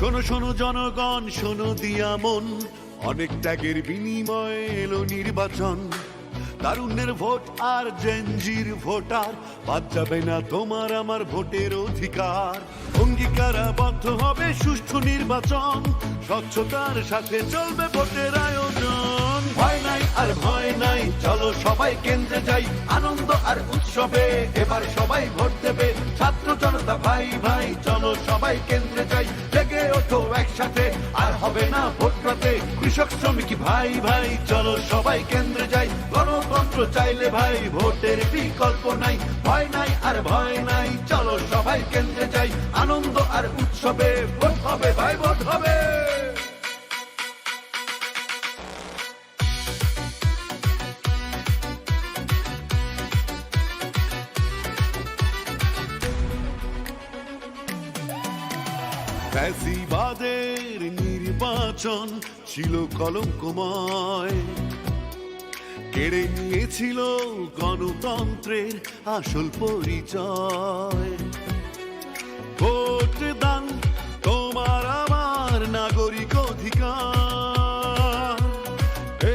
শোনো শোনো জনগণ, শোনো দিয়া মন, অনেক ত্যাগের বিনিময়ে এলো নির্বাচন। তারুণ্যের ভোট আর জেনজির ভোটার, বাদ যাবে না তোমার আমার ভোটের অধিকার। অঙ্গীকারাবদ্ধ হবে সুষ্ঠু নির্বাচন, স্বচ্ছতার সাথে চলবে ভোটের আয়োজন। ভয় নাই আর ভয় নাই, চলো সবাই কেন্দ্রে যাই, আনন্দ আর উৎসবে এবার সবাই ভোট দেবে। ছাত্র জনতা ভাই ভাই, চলো সবাই কেন্দ্রে যাই, জেগে ওঠো একসাথে, আর হবে না ভোট রাতে। কৃষক শ্রমিক ভাই ভাই, চলো সবাই কেন্দ্রে যাই, গণতন্ত্র চাইলে ভাই ভোটের বিকল্প নাই। ভয় নাই আর ভয় নাই, চলো সবাই কেন্দ্রে যাই, আনন্দ আর উৎসবে ভোট হবে ভাই, ভোট হবে। ফ্যাসিবাদের নির্বাচন ছিল কলঙ্কময়, কেড়ে নিয়েছিল গণতন্ত্রের আসল পরিচয়। ভোট দান তোমার আমার নাগরিক অধিকার,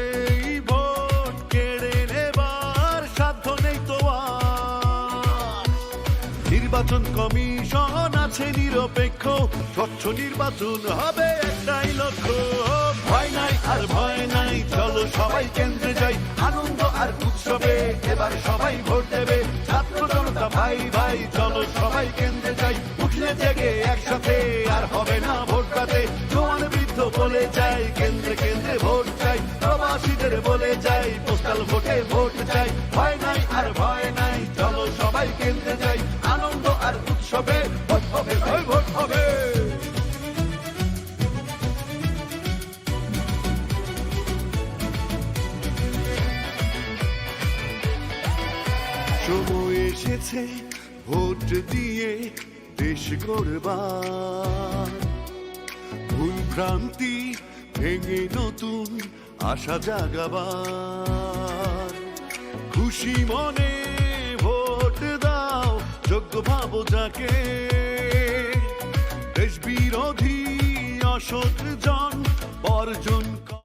এই ভোট কেড়ে নেবার সাধ্য নেই তোমার। নির্বাচন কমিশন আছে নিরপেক্ষ, স্বচ্ছ নির্বাচন হবে একটাই লক্ষ্য। ভয় নাই আর ভয় নাই, চলো সবাই কেন্দ্রে যাই, আনন্দ আর উৎসবে এবার সবাই ভোট দেবে। ছাত্র জনতা ভাই ভাই, চলো সবাই কেন্দ্রে যাই, উঠলে জেগে একসাথে, আর হবে না ভোট রাতে। জোয়ান বৃদ্ধ বলে যাই, কেন্দ্রে কেন্দ্রে ভোট চাই, প্রবাসীদের বলে যাই, পোস্টাল ভোটে ভোট চাই। ভয় নাই আর ভয় নাই, চলো সবাই কেন্দ্রে যাই, আনন্দ আর উৎসবে ভোট হবে ভাই, ভোট হবে। সময় এসেছে ভোট দিয়ে দেশ গড়বার, ভুল ভ্রান্তি ভেঙে নতুন আশা জাগাবার। খুশি মনে ভোট দাও, যোগ্য ভাবো যাকে, দেশ বিরোধী অসৎ জন বর্জন।